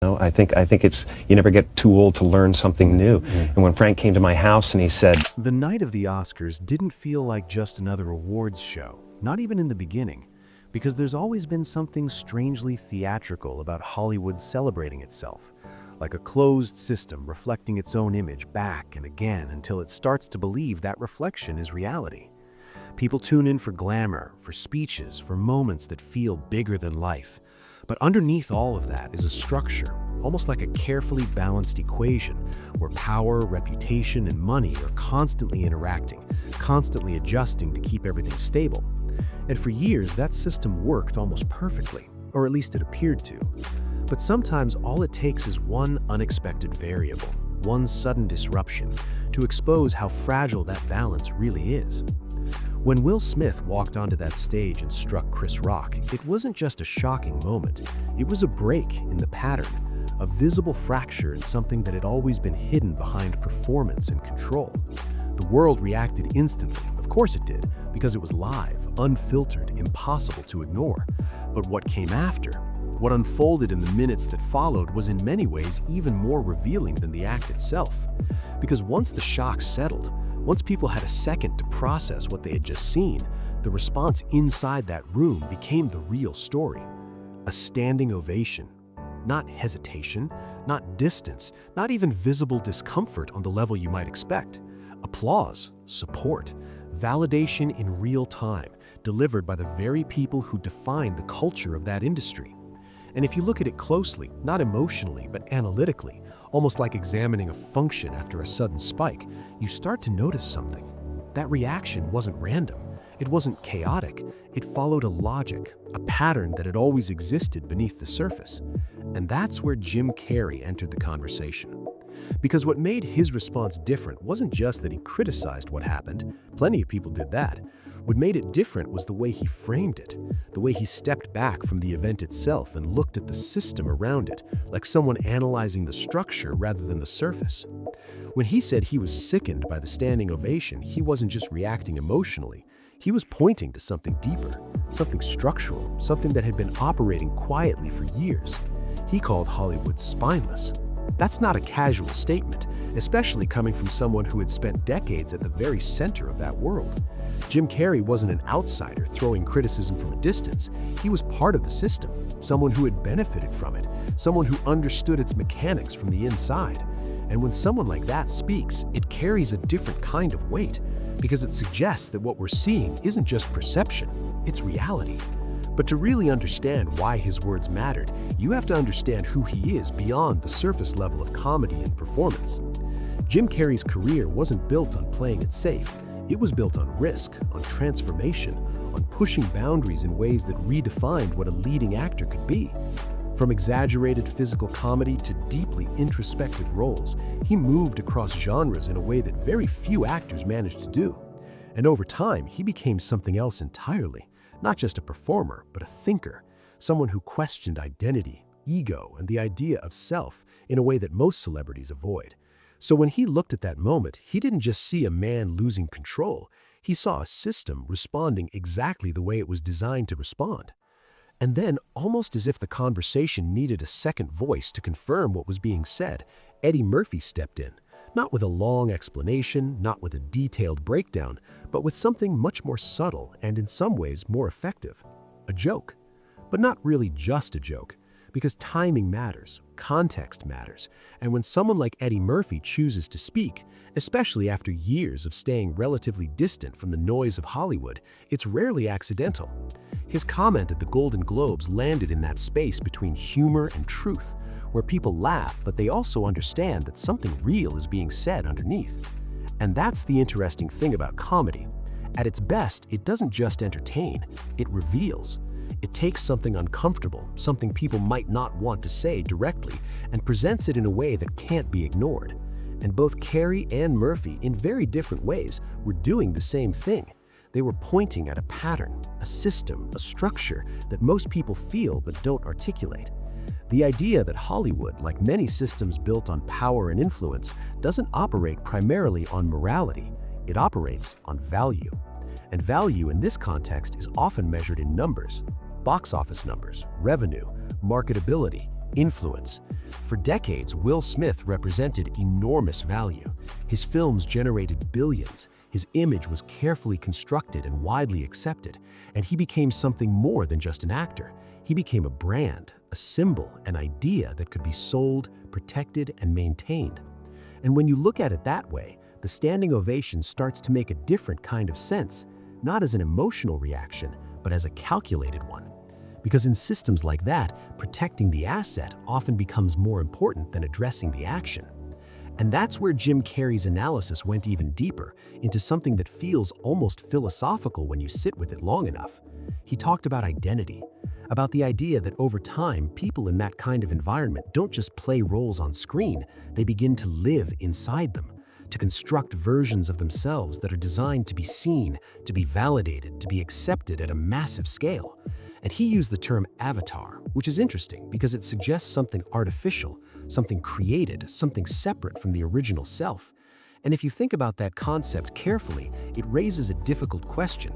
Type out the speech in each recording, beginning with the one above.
know, I think it's you never get too old to learn something new. And when Frank came to my house and he said, The night of the Oscars didn't feel like just another awards show, not even in the beginning, because there's always been something strangely theatrical about Hollywood celebrating itself, like a closed system reflecting its own image back and again until it starts to believe that reflection is reality. People tune in for glamour, for speeches, for moments that feel bigger than life. But underneath all of that is a structure, almost like a carefully balanced equation, where power, reputation, and money are constantly interacting, constantly adjusting to keep everything stable. And for years, that system worked almost perfectly, or at least it appeared to. But sometimes all it takes is one unexpected variable, one sudden disruption, to expose how fragile that balance really is. When Will Smith walked onto that stage and struck Chris Rock, it wasn't just a shocking moment. It was a break in the pattern, a visible fracture in something that had always been hidden behind performance and control. The world reacted instantly. Of course it did, because it was live, unfiltered, impossible to ignore. But what came after, what unfolded in the minutes that followed, was in many ways even more revealing than the act itself. Because once the shock settled, once people had a second to process what they had just seen, the response inside that room became the real story. A standing ovation. Not hesitation, not distance, not even visible discomfort on the level you might expect. Applause, support, validation in real time, delivered by the very people who define the culture of that industry. And if you look at it closely, not emotionally, but analytically, almost like examining a function after a sudden spike, you start to notice something. That reaction wasn't random. It wasn't chaotic. It followed a logic, a pattern that had always existed beneath the surface. And that's where Jim Carrey entered the conversation. Because what made his response different wasn't just that he criticized what happened. Plenty of people did that. What made it different was the way he framed it, the way he stepped back from the event itself and looked at the system around it, like someone analyzing the structure rather than the surface. When he said he was sickened by the standing ovation, he wasn't just reacting emotionally. He was pointing to something deeper, something structural, something that had been operating quietly for years. He called Hollywood spineless. That's not a casual statement, especially coming from someone who had spent decades at the very center of that world. Jim Carrey wasn't an outsider throwing criticism from a distance. He was part of the system, someone who had benefited from it, someone who understood its mechanics from the inside. And when someone like that speaks, it carries a different kind of weight, because it suggests that what we're seeing isn't just perception, it's reality. But to really understand why his words mattered, you have to understand who he is beyond the surface level of comedy and performance. Jim Carrey's career wasn't built on playing it safe. It was built on risk, on transformation, on pushing boundaries in ways that redefined what a leading actor could be. From exaggerated physical comedy to deeply introspective roles, he moved across genres in a way that very few actors managed to do. And over time, he became something else entirely. Not just a performer, but a thinker, someone who questioned identity, ego, and the idea of self in a way that most celebrities avoid. So when he looked at that moment, he didn't just see a man losing control, he saw a system responding exactly the way it was designed to respond. And then, almost as if the conversation needed a second voice to confirm what was being said, Eddie Murphy stepped in. Not with a long explanation, not with a detailed breakdown, but with something much more subtle and in some ways more effective. A joke. But not really just a joke, because timing matters, context matters, and when someone like Eddie Murphy chooses to speak, especially after years of staying relatively distant from the noise of Hollywood, it's rarely accidental. His comment at the Golden Globes landed in that space between humor and truth, where people laugh, but they also understand that something real is being said underneath. And that's the interesting thing about comedy. At its best, it doesn't just entertain, it reveals. It takes something uncomfortable, something people might not want to say directly, and presents it in a way that can't be ignored. And both Carrey and Murphy, in very different ways, were doing the same thing. They were pointing at a pattern, a system, a structure that most people feel but don't articulate. The idea that Hollywood, like many systems built on power and influence, doesn't operate primarily on morality, it operates on value. And value in this context is often measured in numbers, box office numbers, revenue, marketability, Influence. For decades, Will Smith represented enormous value. His films generated billions. His image was carefully constructed and widely accepted, and he became something more than just an actor. He became a brand, a symbol, an idea that could be sold, protected, and maintained. And when you look at it that way, the standing ovation starts to make a different kind of sense, not as an emotional reaction, but as a calculated one. Because in systems like that, protecting the asset often becomes more important than addressing the action. And that's where Jim Carrey's analysis went even deeper, into something that feels almost philosophical when you sit with it long enough. He talked about identity, about the idea that over time, people in that kind of environment don't just play roles on screen, they begin to live inside them, to construct versions of themselves that are designed to be seen, to be validated, to be accepted at a massive scale. And he used the term avatar, which is interesting because it suggests something artificial, something created, something separate from the original self. And if you think about that concept carefully, it raises a difficult question.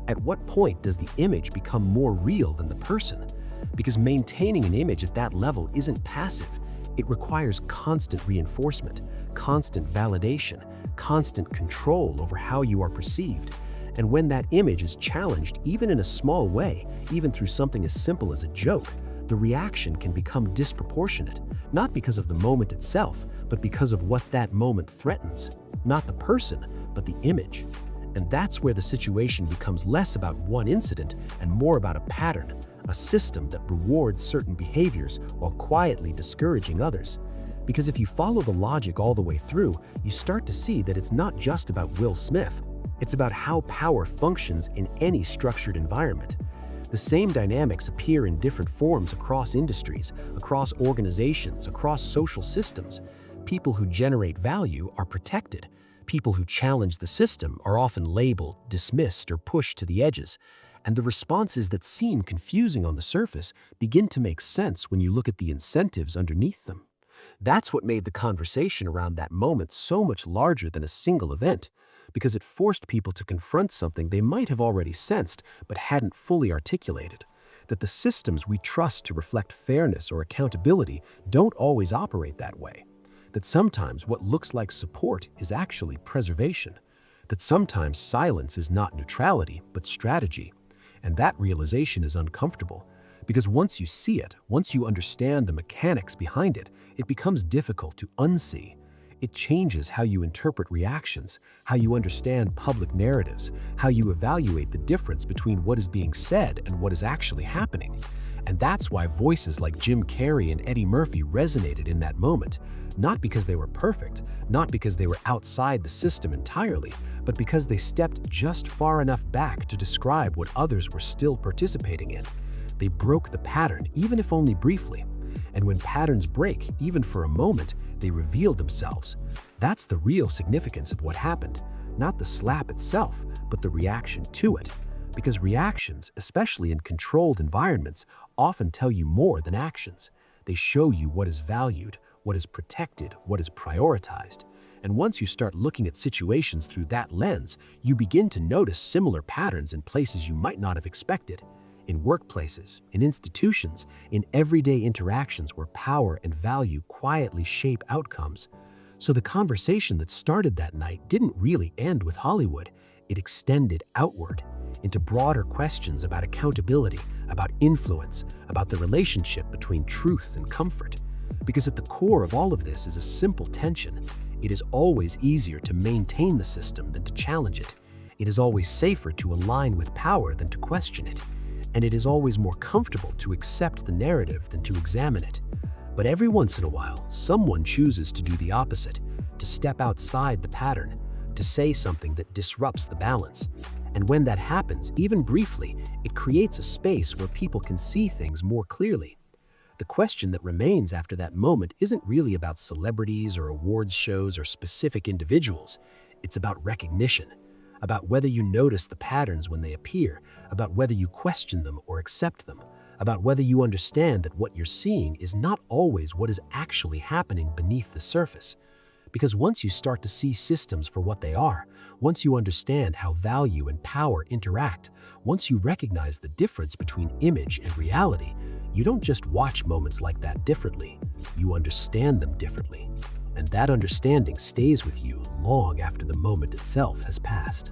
At what point does the image become more real than the person? Because maintaining an image at that level isn't passive. It requires constant reinforcement, constant validation, constant control over how you are perceived. And when that image is challenged, even in a small way, even through something as simple as a joke, the reaction can become disproportionate, not because of the moment itself, but because of what that moment threatens. Not the person, but the image. And that's where the situation becomes less about one incident and more about a pattern, a system that rewards certain behaviors while quietly discouraging others. Because if you follow the logic all the way through, you start to see that it's not just about Will Smith. It's about how power functions in any structured environment. The same dynamics appear in different forms across industries, across organizations, across social systems. People who generate value are protected. People who challenge the system are often labeled, dismissed, or pushed to the edges. And the responses that seem confusing on the surface begin to make sense when you look at the incentives underneath them. That's what made the conversation around that moment so much larger than a single event, because it forced people to confront something they might have already sensed but hadn't fully articulated. That the systems we trust to reflect fairness or accountability don't always operate that way. That sometimes what looks like support is actually preservation. That sometimes silence is not neutrality, but strategy. And that realization is uncomfortable, because once you see it, once you understand the mechanics behind it, it becomes difficult to unsee. It changes how you interpret reactions, how you understand public narratives, how you evaluate the difference between what is being said and what is actually happening. And that's why voices like Jim Carrey and Eddie Murphy resonated in that moment, not because they were perfect, not because they were outside the system entirely, but because they stepped just far enough back to describe what others were still participating in. They broke the pattern, even if only briefly. And when patterns break, even for a moment, they reveal themselves. That's the real significance of what happened. Not the slap itself, but the reaction to it. Because reactions, especially in controlled environments, often tell you more than actions. They show you what is valued, what is protected, what is prioritized. And once you start looking at situations through that lens, you begin to notice similar patterns in places you might not have expected. In workplaces, in institutions, in everyday interactions where power and value quietly shape outcomes. So the conversation that started that night didn't really end with Hollywood. It extended outward into broader questions about accountability, about influence, about the relationship between truth and comfort. Because at the core of all of this is a simple tension. It is always easier to maintain the system than to challenge it. It is always safer to align with power than to question it. And it is always more comfortable to accept the narrative than to examine it. But every once in a while, someone chooses to do the opposite, to step outside the pattern, to say something that disrupts the balance. And when that happens, even briefly, it creates a space where people can see things more clearly. The question that remains after that moment isn't really about celebrities or awards shows or specific individuals. It's about recognition. About whether you notice the patterns when they appear, about whether you question them or accept them, about whether you understand that what you're seeing is not always what is actually happening beneath the surface. Because once you start to see systems for what they are, once you understand how value and power interact, once you recognize the difference between image and reality, You don't just watch moments like that differently, you understand them differently. And that understanding stays with you long after the moment itself has passed.